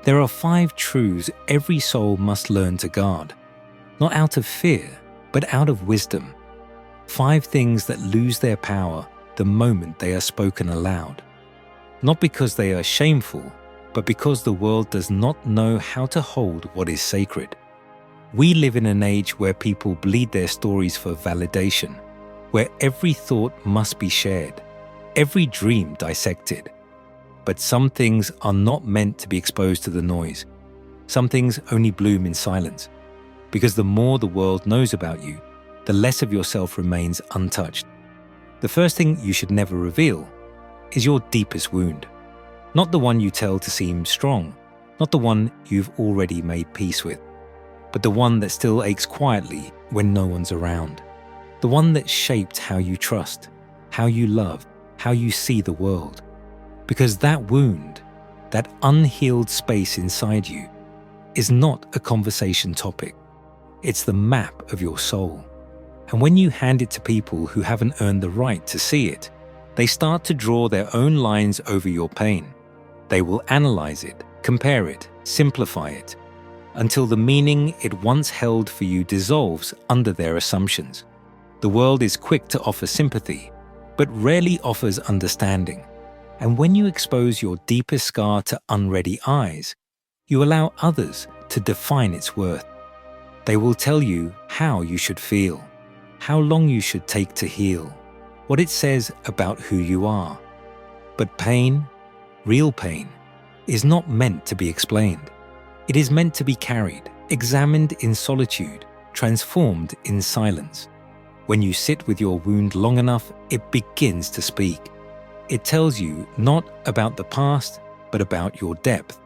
There are 5 truths every soul must learn to guard, not out of fear, but out of wisdom. 5 things that lose their power the moment they are spoken aloud. Not because they are shameful, but because the world does not know how to hold what is sacred. We live in an age where people bleed their stories for validation, where every thought must be shared, every dream dissected. But some things are not meant to be exposed to the noise. Some things only bloom in silence, because the more the world knows about you, the less of yourself remains untouched. The first thing you should never reveal is your deepest wound. Not the one you tell to seem strong, not the one you've already made peace with, but the one that still aches quietly when no one's around. The one that shaped how you trust, how you love, how you see the world. Because that wound, that unhealed space inside you, is not a conversation topic. It's the map of your soul. And when you hand it to people who haven't earned the right to see it, they start to draw their own lines over your pain. They will analyze it, compare it, simplify it, until the meaning it once held for you dissolves under their assumptions. The world is quick to offer sympathy, but rarely offers understanding. And when you expose your deepest scar to unready eyes, you allow others to define its worth. They will tell you how you should feel, how long you should take to heal, what it says about who you are. But pain, real pain, is not meant to be explained. It is meant to be carried, examined in solitude, transformed in silence. When you sit with your wound long enough, it begins to speak. It tells you not about the past, but about your depth.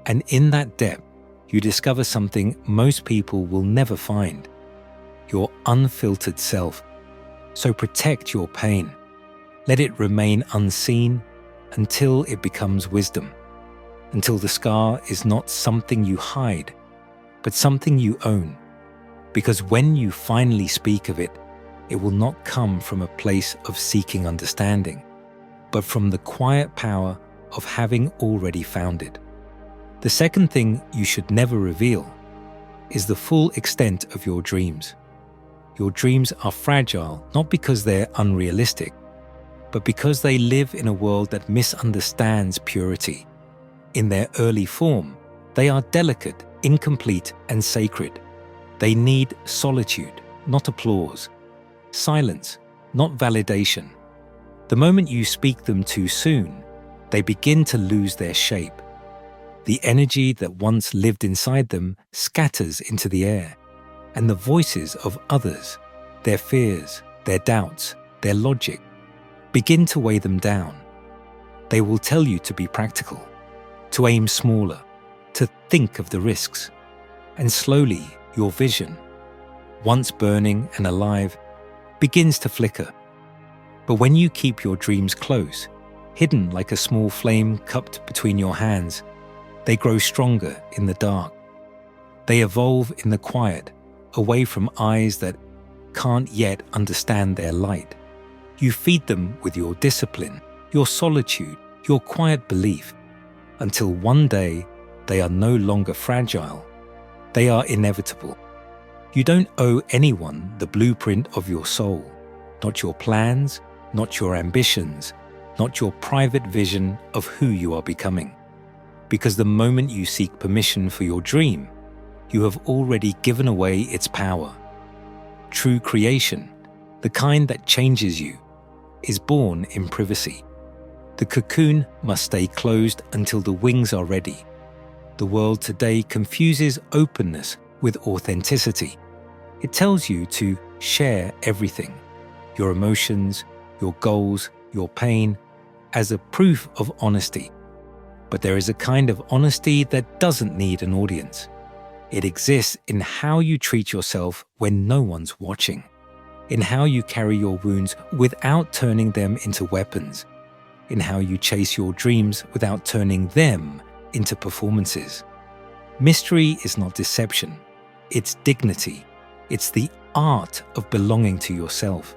And in that depth, you discover something most people will never find: your unfiltered self. So protect your pain. Let it remain unseen until it becomes wisdom, until the scar is not something you hide, but something you own. Because when you finally speak of it, it will not come from a place of seeking understanding, but from the quiet power of having already found it. The second thing you should never reveal is the full extent of your dreams. Your dreams are fragile not because they're unrealistic, but because they live in a world that misunderstands purity. In their early form, they are delicate, incomplete, and sacred. They need solitude, not applause, silence, not validation. The moment you speak them too soon, they begin to lose their shape. The energy that once lived inside them scatters into the air, and the voices of others, their fears, their doubts, their logic, begin to weigh them down. They will tell you to be practical, to aim smaller, to think of the risks. And slowly, your vision, once burning and alive, begins to flicker. But when you keep your dreams close, hidden like a small flame cupped between your hands, they grow stronger in the dark. They evolve in the quiet, away from eyes that can't yet understand their light. You feed them with your discipline, your solitude, your quiet belief, until one day they are no longer fragile. They are inevitable. You don't owe anyone the blueprint of your soul, not your plans, not your ambitions, not your private vision of who you are becoming. Because the moment you seek permission for your dream, you have already given away its power. True creation, the kind that changes you, is born in privacy. The cocoon must stay closed until the wings are ready. The world today confuses openness with authenticity. It tells you to share everything, your emotions, your goals, your pain, as a proof of honesty. But there is a kind of honesty that doesn't need an audience. It exists in how you treat yourself when no one's watching, in how you carry your wounds without turning them into weapons, in how you chase your dreams without turning them into performances. Mystery is not deception, it's dignity. It's the art of belonging to yourself.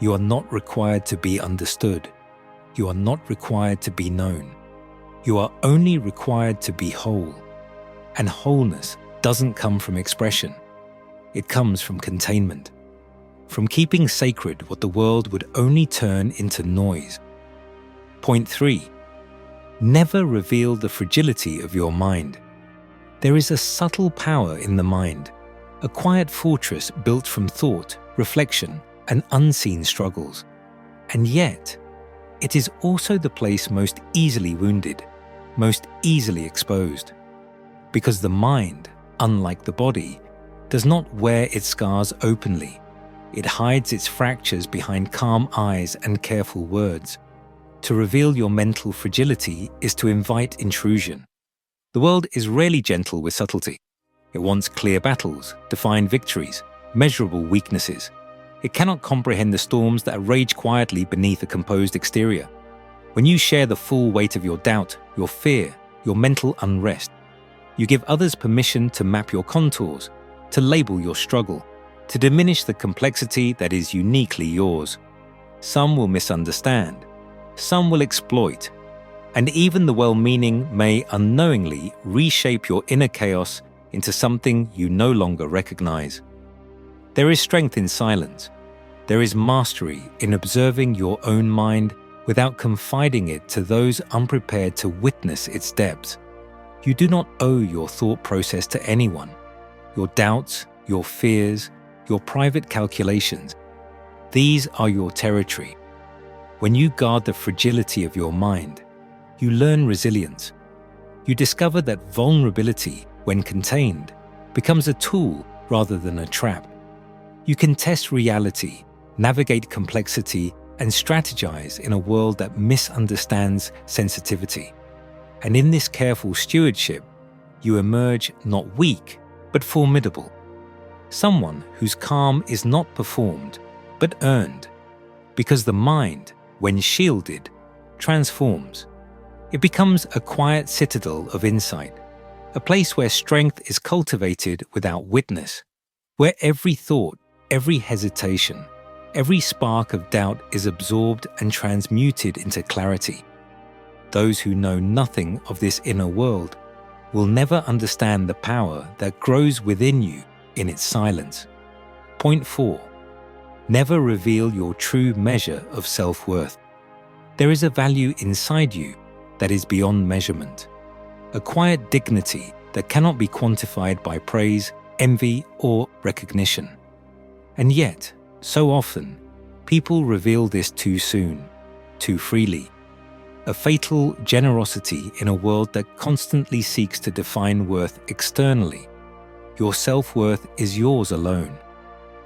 You are not required to be understood. You are not required to be known. You are only required to be whole. And wholeness doesn't come from expression. It comes from containment. From keeping sacred what the world would only turn into noise. Point 3. Never reveal the fragility of your mind. There is a subtle power in the mind, a quiet fortress built from thought, reflection, and unseen struggles. And yet, it is also the place most easily wounded, most easily exposed. Because the mind, unlike the body, does not wear its scars openly. It hides its fractures behind calm eyes and careful words. To reveal your mental fragility is to invite intrusion. The world is rarely gentle with subtlety. It wants clear battles, defined victories, measurable weaknesses. It cannot comprehend the storms that rage quietly beneath a composed exterior. When you share the full weight of your doubt, your fear, your mental unrest, you give others permission to map your contours, to label your struggle, to diminish the complexity that is uniquely yours. Some will misunderstand. Some will exploit, and even the well-meaning may unknowingly reshape your inner chaos into something you no longer recognize. There is strength in silence. There is mastery in observing your own mind without confiding it to those unprepared to witness its depths. You do not owe your thought process to anyone. Your doubts, your fears, your private calculations, these are your territory. When you guard the fragility of your mind, you learn resilience. You discover that vulnerability, when contained, becomes a tool rather than a trap. You can test reality, navigate complexity, and strategize in a world that misunderstands sensitivity. And in this careful stewardship, you emerge not weak, but formidable. Someone whose calm is not performed, but earned. Because the mind, when shielded, transforms. It becomes a quiet citadel of insight, a place where strength is cultivated without witness, where every thought, every hesitation, every spark of doubt is absorbed and transmuted into clarity. Those who know nothing of this inner world will never understand the power that grows within you in its silence. Point 4. Never reveal your true measure of self-worth. There is a value inside you that is beyond measurement, a quiet dignity that cannot be quantified by praise, envy, or recognition. And yet, so often, people reveal this too soon, too freely. A fatal generosity in a world that constantly seeks to define worth externally. Your self-worth is yours alone.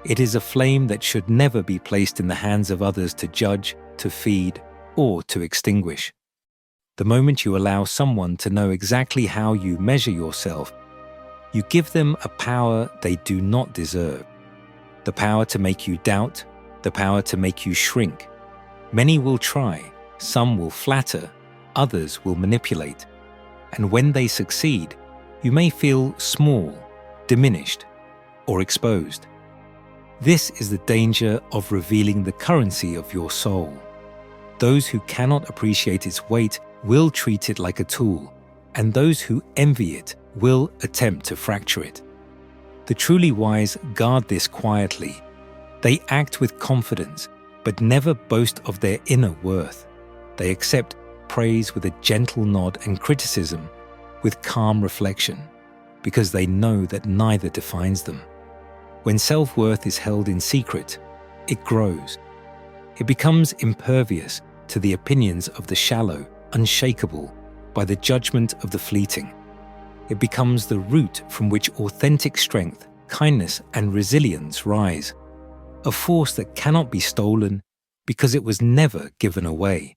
It is a flame that should never be placed in the hands of others to judge, to feed, or to extinguish. The moment you allow someone to know exactly how you measure yourself, you give them a power they do not deserve. The power to make you doubt, the power to make you shrink. Many will try, some will flatter, others will manipulate. And when they succeed, you may feel small, diminished, or exposed. This is the danger of revealing the currency of your soul. Those who cannot appreciate its weight will treat it like a tool, and those who envy it will attempt to fracture it. The truly wise guard this quietly. They act with confidence, but never boast of their inner worth. They accept praise with a gentle nod and criticism with calm reflection, because they know that neither defines them. When self-worth is held in secret, it grows. It becomes impervious to the opinions of the shallow, unshakable by the judgment of the fleeting. It becomes the root from which authentic strength, kindness, and resilience rise, a force that cannot be stolen because it was never given away.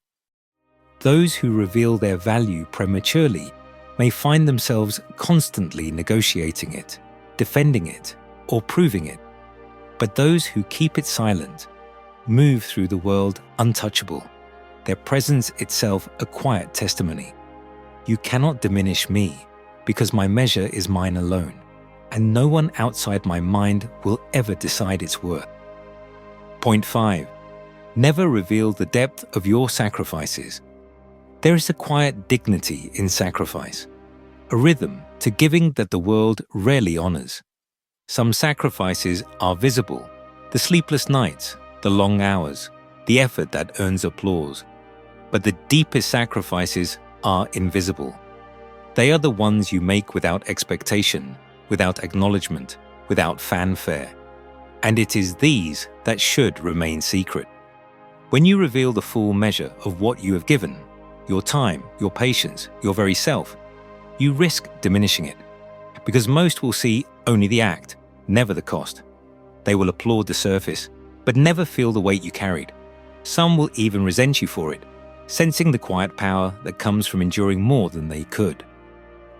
Those who reveal their value prematurely may find themselves constantly negotiating it, defending it, or proving it. But those who keep it silent move through the world untouchable, their presence itself a quiet testimony. You cannot diminish me, because my measure is mine alone, and no one outside my mind will ever decide its worth. Point 5. Never reveal the depth of your sacrifices. There is a quiet dignity in sacrifice, a rhythm to giving that the world rarely honors. Some sacrifices are visible: the sleepless nights, the long hours, the effort that earns applause. But the deepest sacrifices are invisible. They are the ones you make without expectation, without acknowledgement, without fanfare. And it is these that should remain secret. When you reveal the full measure of what you have given, your time, your patience, your very self, you risk diminishing it. Because most will see only the act, never the cost. They will applaud the surface, but never feel the weight you carried. Some will even resent you for it, sensing the quiet power that comes from enduring more than they could.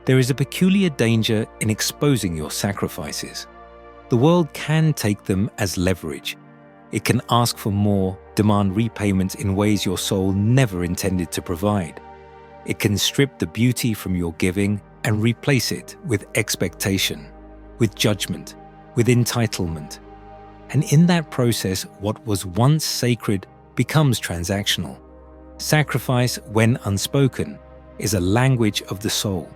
There is a peculiar danger in exposing your sacrifices. The world can take them as leverage. It can ask for more, demand repayment in ways your soul never intended to provide. It can strip the beauty from your giving and replace it with expectation, with judgment, with entitlement. And in that process, what was once sacred becomes transactional. Sacrifice, when unspoken, is a language of the soul.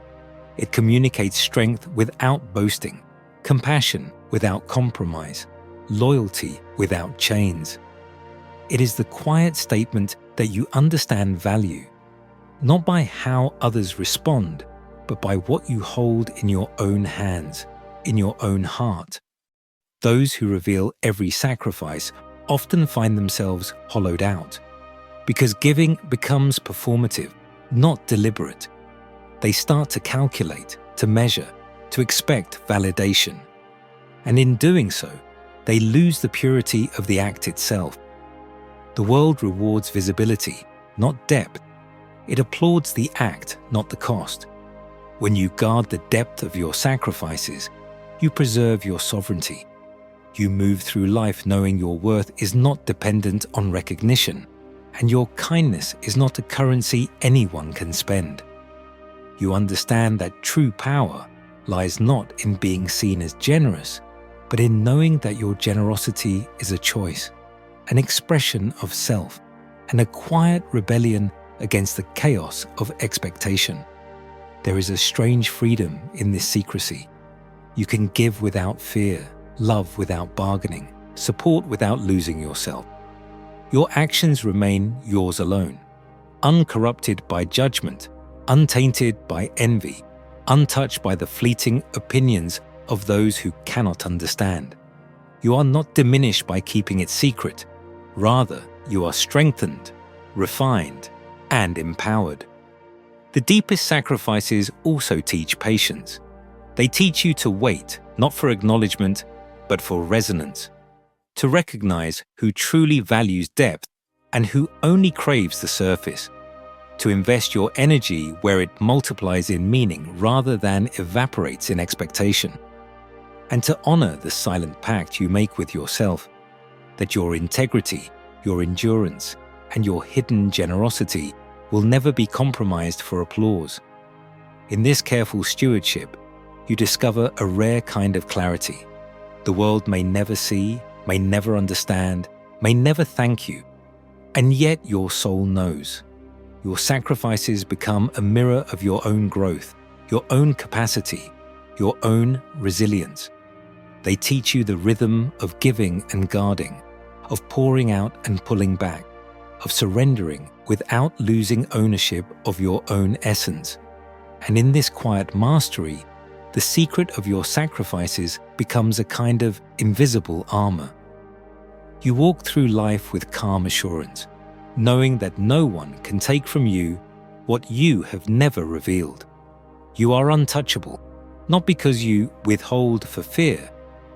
It communicates strength without boasting, compassion without compromise, loyalty without chains. It is the quiet statement that you understand value, not by how others respond, but by what you hold in your own hands, in your own heart. Those who reveal every sacrifice often find themselves hollowed out, because giving becomes performative, not deliberate. They start to calculate, to measure, to expect validation. And in doing so, they lose the purity of the act itself. The world rewards visibility, not depth. It applauds the act, not the cost. When you guard the depth of your sacrifices, you preserve your sovereignty. You move through life knowing your worth is not dependent on recognition, and your kindness is not a currency anyone can spend. You understand that true power lies not in being seen as generous, but in knowing that your generosity is a choice, an expression of self, and a quiet rebellion against the chaos of expectation. There is a strange freedom in this secrecy. You can give without fear, love without bargaining, support without losing yourself. Your actions remain yours alone, uncorrupted by judgment, untainted by envy, untouched by the fleeting opinions of those who cannot understand. You are not diminished by keeping it secret. Rather, you are strengthened, refined, and empowered. The deepest sacrifices also teach patience. They teach you to wait, not for acknowledgement, but for resonance, to recognize who truly values depth and who only craves the surface, to invest your energy where it multiplies in meaning rather than evaporates in expectation, and to honor the silent pact you make with yourself, that your integrity, your endurance, and your hidden generosity will never be compromised for applause. In this careful stewardship, you discover a rare kind of clarity. The world may never see, may never understand, may never thank you, and yet your soul knows. Your sacrifices become a mirror of your own growth, your own capacity, your own resilience. They teach you the rhythm of giving and guarding, of pouring out and pulling back, of surrendering without losing ownership of your own essence. And in this quiet mastery, the secret of your sacrifices becomes a kind of invisible armor. You walk through life with calm assurance, knowing that no one can take from you what you have never revealed. You are untouchable, not because you withhold for fear,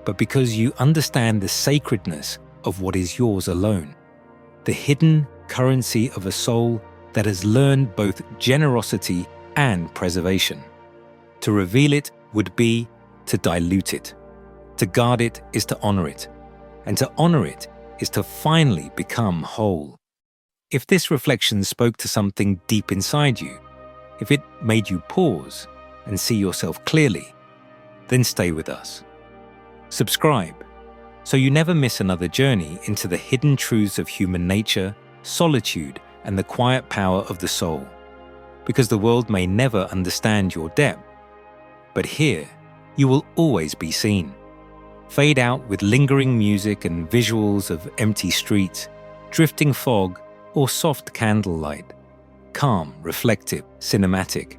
but because you understand the sacredness of what is yours alone, the hidden currency of a soul that has learned both generosity and preservation. To reveal it would be to dilute it. To guard it is to honor it, and to honor it is to finally become whole. If this reflection spoke to something deep inside you, if it made you pause and see yourself clearly, then stay with us. Subscribe so you never miss another journey into the hidden truths of human nature, solitude, and the quiet power of the soul. because the world may never understand your depth. But here, you will always be seen. Fade out with lingering music and visuals of empty streets, drifting fog, or soft candlelight. Calm, reflective, cinematic.